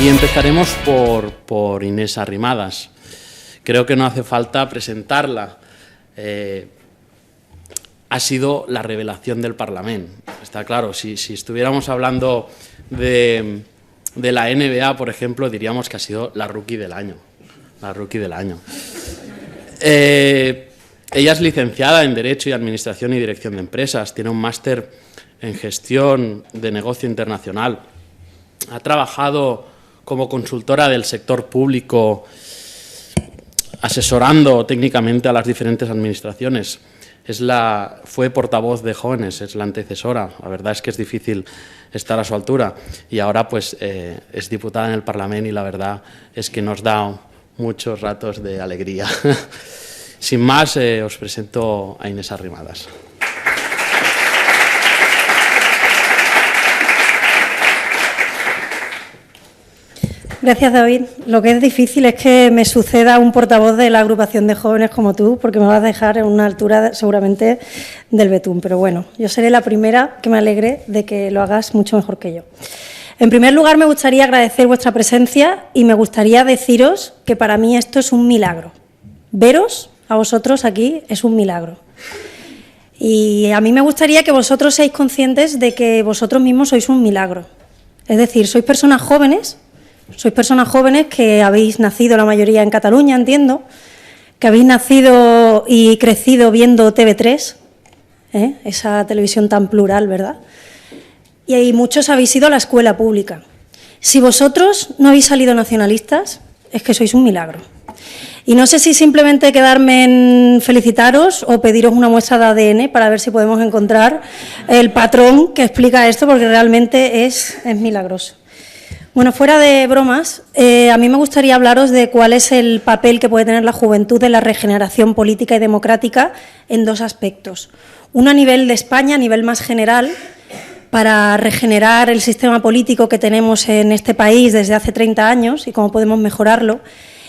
Y empezaremos por Inés Arrimadas. Creo que no hace falta presentarla. Ha sido la revelación del Parlamento. Está claro, si estuviéramos hablando de la NBA, por ejemplo, diríamos que ha sido la rookie del año. La rookie del año. Ella es licenciada en Derecho y Administración y Dirección de Empresas. Tiene un máster en Gestión de Negocio Internacional. Ha trabajado como consultora del sector público, asesorando técnicamente a las diferentes administraciones. Fue portavoz de jóvenes, es la antecesora. La verdad es que es difícil estar a su altura. Y ahora pues es diputada en el Parlamento y la verdad es que nos da muchos ratos de alegría. Sin más, os presento a Inés Arrimadas. Gracias, David. Lo que es difícil es que me suceda un portavoz de la agrupación de jóvenes como tú, porque me vas a dejar en una altura seguramente del betún. Pero bueno, yo seré la primera que me alegre de que lo hagas mucho mejor que yo. En primer lugar, me gustaría agradecer vuestra presencia y me gustaría deciros que para mí esto es un milagro. Veros a vosotros aquí es un milagro. Y a mí me gustaría que vosotros seáis conscientes de que vosotros mismos sois un milagro. Es decir, sois personas jóvenes que habéis nacido la mayoría en Cataluña, entiendo, que habéis nacido y crecido viendo TV3, esa televisión tan plural, ¿verdad? Y ahí muchos habéis ido a la escuela pública. Si vosotros no habéis salido nacionalistas, es que sois un milagro. Y no sé si simplemente quedarme en felicitaros o pediros una muestra de ADN para ver si podemos encontrar el patrón que explica esto, porque realmente es milagroso. Bueno, fuera de bromas, a mí me gustaría hablaros de cuál es el papel que puede tener la juventud en la regeneración política y democrática en dos aspectos. Uno a nivel de España, a nivel más general, para regenerar el sistema político que tenemos en este país desde hace 30 años y cómo podemos mejorarlo.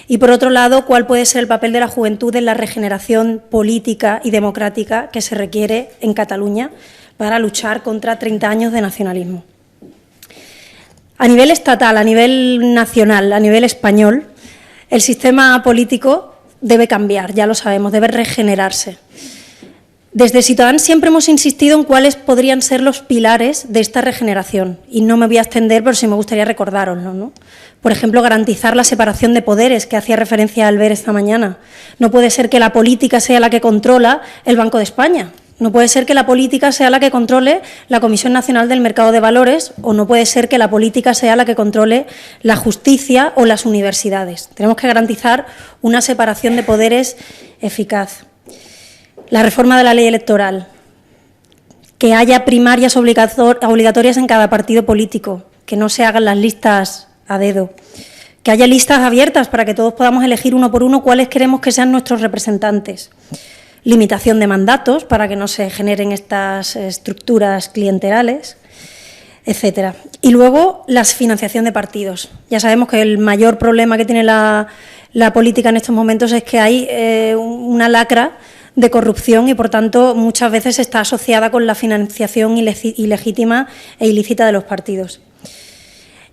Y, por otro lado, cuál puede ser el papel de la juventud en la regeneración política y democrática que se requiere en Cataluña para luchar contra 30 años de nacionalismo. A nivel estatal, a nivel nacional, a nivel español, el sistema político debe cambiar, ya lo sabemos, debe regenerarse. Desde Ciutadans siempre hemos insistido en cuáles podrían ser los pilares de esta regeneración. Y no me voy a extender, pero sí me gustaría recordároslo, ¿no? Por ejemplo, garantizar la separación de poderes, que hacía referencia Albert esta mañana. No puede ser que la política sea la que controla el Banco de España. No puede ser que la política sea la que controle la Comisión Nacional del Mercado de Valores, o no puede ser que la política sea la que controle la justicia o las universidades. Tenemos que garantizar una separación de poderes eficaz. La reforma de la ley electoral, que haya primarias obligatorias en cada partido político, que no se hagan las listas a dedo, que haya listas abiertas para que todos podamos elegir uno por uno cuáles queremos que sean nuestros representantes. Limitación de mandatos para que no se generen estas estructuras clientelales, etcétera. Y luego la financiación de partidos. Ya sabemos que el mayor problema que tiene la política en estos momentos es que hay una lacra de corrupción y, por tanto, muchas veces está asociada con la financiación ilegítima e ilícita de los partidos.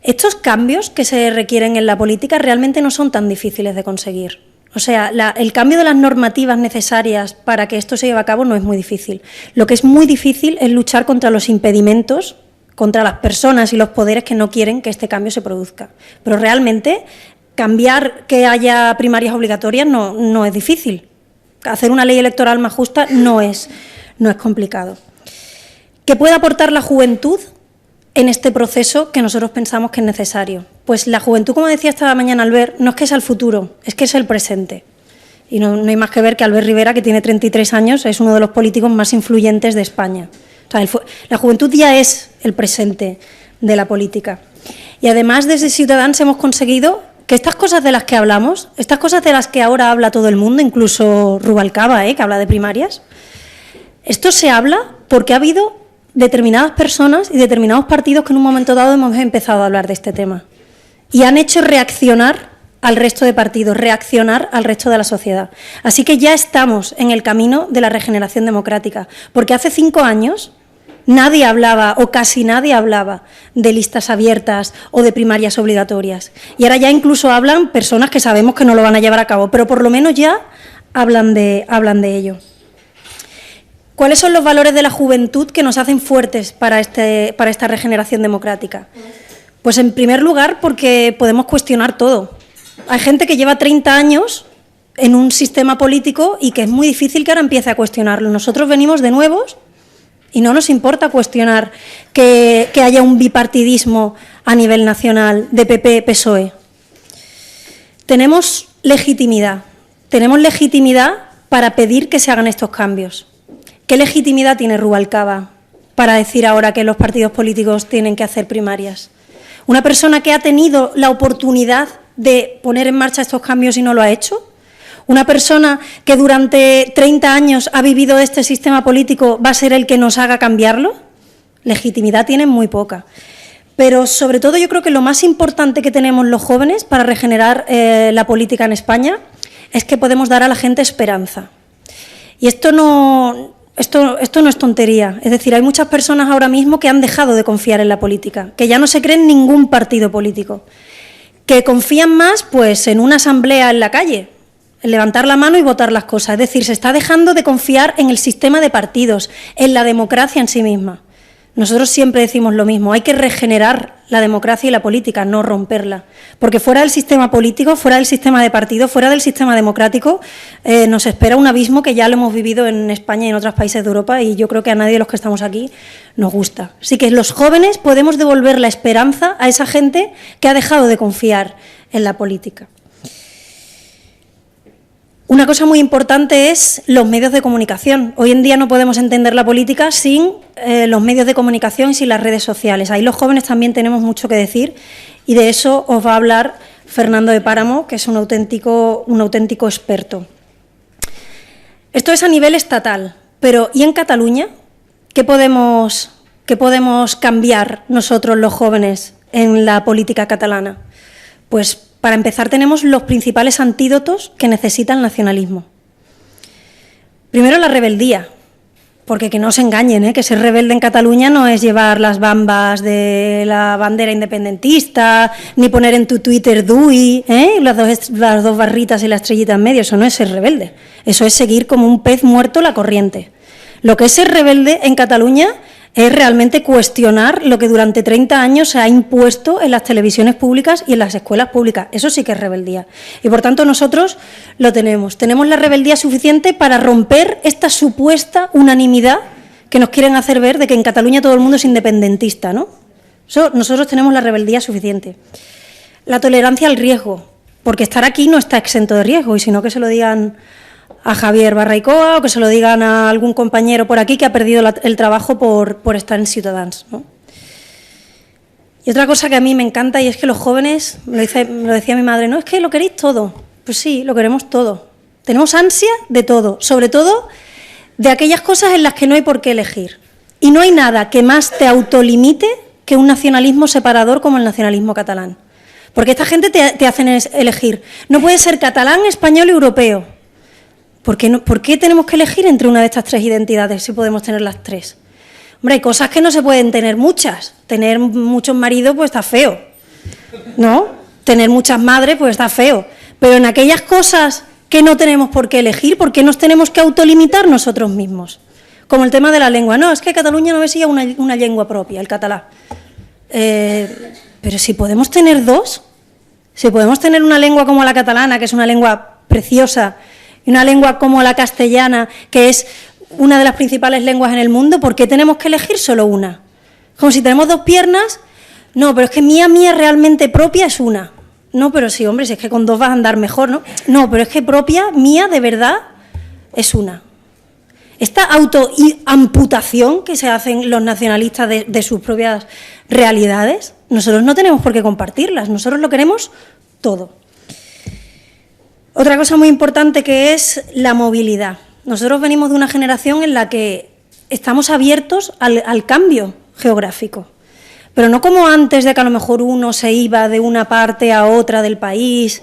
Estos cambios que se requieren en la política realmente no son tan difíciles de conseguir. O sea, el cambio de las normativas necesarias para que esto se lleve a cabo no es muy difícil. Lo que es muy difícil es luchar contra los impedimentos, contra las personas y los poderes que no quieren que este cambio se produzca. Pero realmente cambiar que haya primarias obligatorias no es difícil. Hacer una ley electoral más justa no es complicado. ¿Qué puede aportar la juventud en este proceso que nosotros pensamos que es necesario? Pues la juventud, como decía esta mañana Albert, no es que sea el futuro, es que es el presente. Y no hay más que ver que Albert Rivera, que tiene 33 años, es uno de los políticos más influyentes de España. O sea, la juventud ya es el presente de la política. Y además, desde Ciutadans hemos conseguido que estas cosas de las que hablamos, estas cosas de las que ahora habla todo el mundo, incluso Rubalcaba, que habla de primarias, esto se habla porque ha habido determinadas personas y determinados partidos que en un momento dado hemos empezado a hablar de este tema y han hecho reaccionar al resto de partidos, reaccionar al resto de la sociedad. Así que ya estamos en el camino de la regeneración democrática, porque hace 5 años nadie hablaba, o casi nadie hablaba, de listas abiertas o de primarias obligatorias. Y ahora ya incluso hablan personas que sabemos que no lo van a llevar a cabo, pero por lo menos ya hablan de ello. ¿Cuáles son los valores de la juventud que nos hacen fuertes para esta regeneración democrática? Pues en primer lugar porque podemos cuestionar todo. Hay gente que lleva 30 años en un sistema político y que es muy difícil que ahora empiece a cuestionarlo. Nosotros venimos de nuevos y no nos importa cuestionar que haya un bipartidismo a nivel nacional de PP-PSOE. Tenemos legitimidad para pedir que se hagan estos cambios. ¿Qué legitimidad tiene Rubalcaba para decir ahora que los partidos políticos tienen que hacer primarias? Una persona que ha tenido la oportunidad de poner en marcha estos cambios y no lo ha hecho. Una persona que durante 30 años ha vivido este sistema político va a ser el que nos haga cambiarlo. Legitimidad tienen muy poca. Pero sobre todo yo creo que lo más importante que tenemos los jóvenes para regenerar la política en España es que podemos dar a la gente esperanza. Y esto no es tontería. Es decir, hay muchas personas ahora mismo que han dejado de confiar en la política, que ya no se creen ningún partido político, que confían más pues en una asamblea en la calle, en levantar la mano y votar las cosas. Es decir, se está dejando de confiar en el sistema de partidos, en la democracia en sí misma. Nosotros siempre decimos lo mismo, hay que regenerar la democracia y la política, no romperla. Porque fuera del sistema político, fuera del sistema de partidos, fuera del sistema democrático, nos espera un abismo que ya lo hemos vivido en España y en otros países de Europa y yo creo que a nadie de los que estamos aquí nos gusta. Así que los jóvenes podemos devolver la esperanza a esa gente que ha dejado de confiar en la política. Una cosa muy importante es los medios de comunicación. Hoy en día no podemos entender la política sin los medios de comunicación y sin las redes sociales. Ahí los jóvenes también tenemos mucho que decir y de eso os va a hablar Fernando de Páramo, que es un auténtico experto. Esto es a nivel estatal, pero ¿y en Cataluña? ¿Qué podemos cambiar nosotros los jóvenes en la política catalana? Pues para empezar, tenemos los principales antídotos que necesita el nacionalismo. Primero, la rebeldía, porque que no se engañen, que ser rebelde en Cataluña no es llevar las bambas de la bandera independentista, ni poner en tu Twitter DUI, las dos barritas y la estrellita en medio, eso no es ser rebelde, eso es seguir como un pez muerto la corriente. Lo que es ser rebelde en Cataluña es realmente cuestionar lo que durante 30 años se ha impuesto en las televisiones públicas y en las escuelas públicas. Eso sí que es rebeldía. Y por tanto nosotros lo tenemos. Tenemos la rebeldía suficiente para romper esta supuesta unanimidad que nos quieren hacer ver de que en Cataluña todo el mundo es independentista, ¿no? Nosotros tenemos la rebeldía suficiente. La tolerancia al riesgo, porque estar aquí no está exento de riesgo, y sino que se lo digan a Javier Barraicoa o que se lo digan a algún compañero por aquí que ha perdido el trabajo por estar en Ciutadans, ¿no? Y otra cosa que a mí me encanta y es que los jóvenes, me lo decía mi madre, no, es que lo queréis todo. Pues sí, lo queremos todo. Tenemos ansia de todo, sobre todo de aquellas cosas en las que no hay por qué elegir. Y no hay nada que más te autolimite que un nacionalismo separador como el nacionalismo catalán. Porque esta gente te hacen elegir. No puede ser catalán, español y europeo. ¿Por qué tenemos que elegir entre una de estas tres identidades si podemos tener las tres? Hombre, hay cosas que no se pueden tener muchas. Tener muchos maridos pues está feo, ¿no? Tener muchas madres pues está feo. Pero en aquellas cosas que no tenemos por qué elegir, ¿por qué nos tenemos que autolimitar nosotros mismos? Como el tema de la lengua. No, es que Cataluña no es ya una lengua propia, el catalán. Pero si podemos tener dos, si podemos tener una lengua como la catalana, que es una lengua preciosa, y una lengua como la castellana, que es una de las principales lenguas en el mundo, ¿por qué tenemos que elegir solo una? Como si tenemos dos piernas. No, pero es que mía realmente propia es una. No, pero sí, hombre, si es que con dos vas a andar mejor, ¿no? No, pero es que propia, mía, de verdad, es una. Esta autoamputación que se hacen los nacionalistas de sus propias realidades, nosotros no tenemos por qué compartirlas, nosotros lo queremos todo. Otra cosa muy importante que es la movilidad. Nosotros venimos de una generación en la que estamos abiertos al cambio geográfico, pero no como antes de que a lo mejor uno se iba de una parte a otra del país.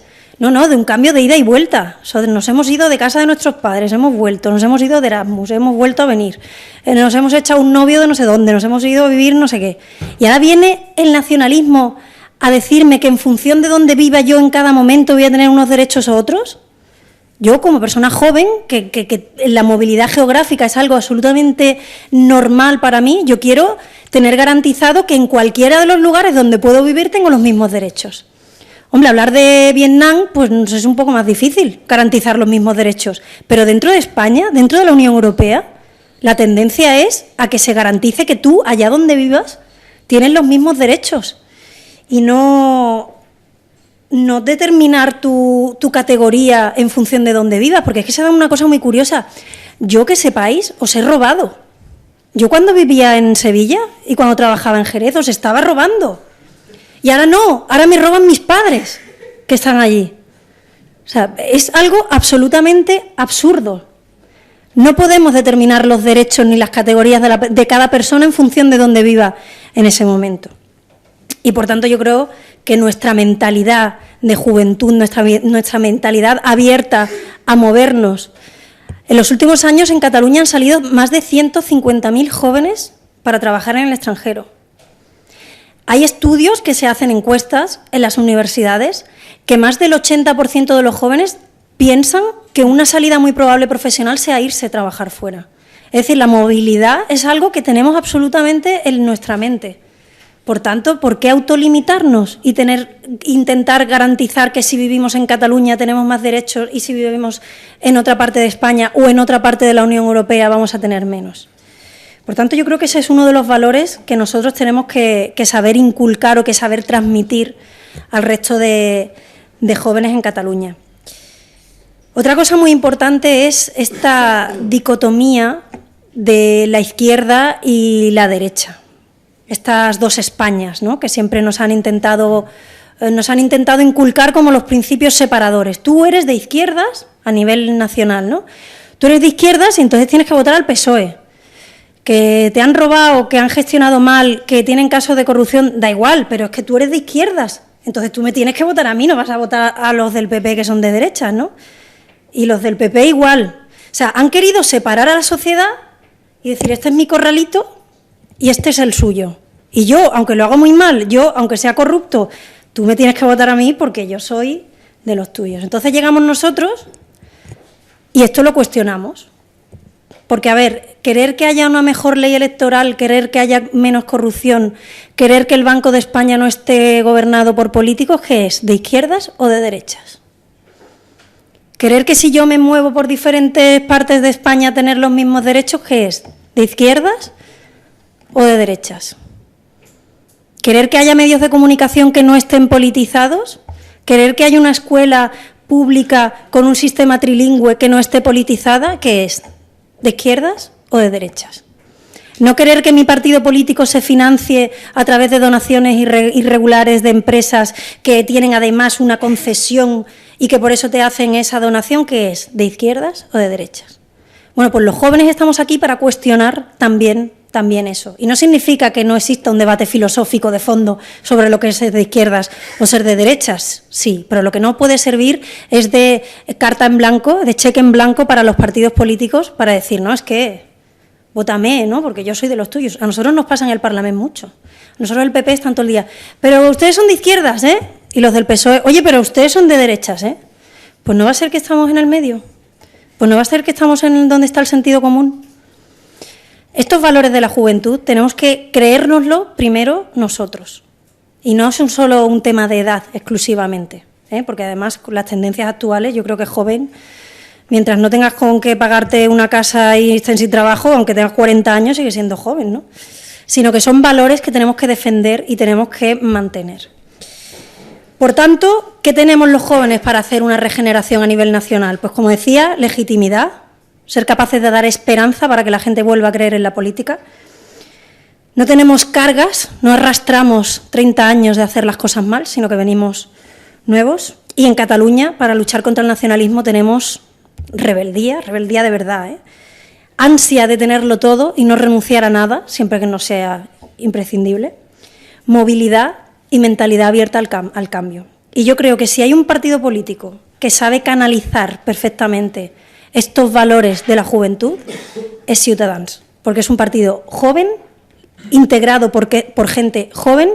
No, de un cambio de ida y vuelta. O sea, nos hemos ido de casa de nuestros padres, hemos vuelto, nos hemos ido de Erasmus, hemos vuelto a venir, nos hemos echado un novio de no sé dónde, nos hemos ido a vivir no sé qué. Y ahora viene el nacionalismo a decirme que en función de dónde viva yo en cada momento voy a tener unos derechos u otros. Yo, como persona joven, que la movilidad geográfica es algo absolutamente normal para mí, yo quiero tener garantizado que en cualquiera de los lugares donde puedo vivir tengo los mismos derechos. Hombre, hablar de Vietnam, pues es un poco más difícil garantizar los mismos derechos, pero dentro de España, dentro de la Unión Europea, la tendencia es a que se garantice que tú, allá donde vivas, tienes los mismos derechos y no determinar tu categoría en función de dónde vivas, porque es que se da una cosa muy curiosa. Yo, que sepáis, os he robado. Yo cuando vivía en Sevilla y cuando trabajaba en Jerez os estaba robando. Y ahora no, ahora me roban mis padres que están allí. O sea, es algo absolutamente absurdo. No podemos determinar los derechos ni las categorías de cada persona en función de dónde viva en ese momento. Y por tanto yo creo que nuestra mentalidad de juventud, nuestra mentalidad abierta a movernos. En los últimos años en Cataluña han salido más de 150.000 jóvenes para trabajar en el extranjero. Hay estudios que se hacen, encuestas en las universidades, que más del 80% de los jóvenes piensan que una salida muy probable profesional sea irse a trabajar fuera. Es decir, la movilidad es algo que tenemos absolutamente en nuestra mente. Por tanto, ¿por qué autolimitarnos y intentar garantizar que si vivimos en Cataluña tenemos más derechos y si vivimos en otra parte de España o en otra parte de la Unión Europea vamos a tener menos? Por tanto, yo creo que ese es uno de los valores que nosotros tenemos que saber inculcar o que saber transmitir al resto de jóvenes en Cataluña. Otra cosa muy importante es esta dicotomía de la izquierda y la derecha. Estas dos Españas, ¿no?, que siempre nos han intentado inculcar como los principios separadores. Tú eres de izquierdas a nivel nacional, ¿no? Tú eres de izquierdas y entonces tienes que votar al PSOE. Que te han robado, que han gestionado mal, que tienen casos de corrupción, da igual, pero es que tú eres de izquierdas. Entonces tú me tienes que votar a mí, no vas a votar a los del PP que son de derechas, ¿no? Y los del PP igual. O sea, han querido separar a la sociedad y decir, este es mi corralito y este es el suyo. Y yo, aunque lo hago muy mal, yo, aunque sea corrupto, tú me tienes que votar a mí porque yo soy de los tuyos. Entonces llegamos nosotros y esto lo cuestionamos. Porque, a ver, querer que haya una mejor ley electoral, querer que haya menos corrupción, querer que el Banco de España no esté gobernado por políticos, ¿qué es? ¿De izquierdas o de derechas? Querer que si yo me muevo por diferentes partes de España tener los mismos derechos, ¿qué es? ¿De izquierdas o de derechas? ¿Querer que haya medios de comunicación que no estén politizados? ¿Querer que haya una escuela pública con un sistema trilingüe que no esté politizada? ¿Qué es? ¿De izquierdas o de derechas? No querer que mi partido político se financie a través de donaciones irregulares de empresas que tienen además una concesión y que por eso te hacen esa donación, ¿qué es? ¿De izquierdas o de derechas? Bueno, pues los jóvenes estamos aquí para cuestionar también eso. Y no significa que no exista un debate filosófico de fondo sobre lo que es ser de izquierdas o ser de derechas, sí, pero lo que no puede servir es de carta en blanco, de cheque en blanco para los partidos políticos para decir, no, es que vótame, ¿no?, porque yo soy de los tuyos. A nosotros nos pasa en el Parlamento mucho. A nosotros el PP están todo el día, pero ustedes son de izquierdas, ¿eh? Y los del PSOE, oye, pero ustedes son de derechas, ¿eh? Pues no va a ser que estamos en el medio, pues no va a ser que estamos en donde está el sentido común. Estos valores de la juventud tenemos que creérnoslo primero nosotros. Y no es solo un tema de edad exclusivamente, porque además con las tendencias actuales yo creo que joven, mientras no tengas con qué pagarte una casa y estés sin trabajo, aunque tengas 40 años, sigue siendo joven, ¿no? Sino que son valores que tenemos que defender y tenemos que mantener. Por tanto, ¿qué tenemos los jóvenes para hacer una regeneración a nivel nacional? Pues como decía, legitimidad, ser capaces de dar esperanza para que la gente vuelva a creer en la política. No tenemos cargas, no arrastramos 30 años de hacer las cosas mal, sino que venimos nuevos. Y en Cataluña, para luchar contra el nacionalismo, tenemos rebeldía de verdad, ansia de tenerlo todo y no renunciar a nada, siempre que no sea imprescindible. Movilidad y mentalidad abierta al cambio. Y yo creo que si hay un partido político que sabe canalizar perfectamente estos valores de la juventud, es Ciutadans, porque es un partido joven, integrado por gente joven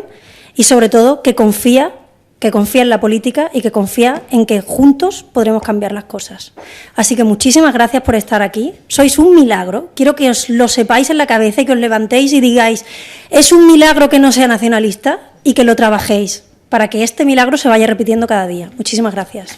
y, sobre todo, que confía en la política y que confía en que juntos podremos cambiar las cosas. Así que muchísimas gracias por estar aquí. Sois un milagro. Quiero que os lo sepáis en la cabeza y que os levantéis y digáis, es un milagro que no sea nacionalista y que lo trabajéis para que este milagro se vaya repitiendo cada día. Muchísimas gracias.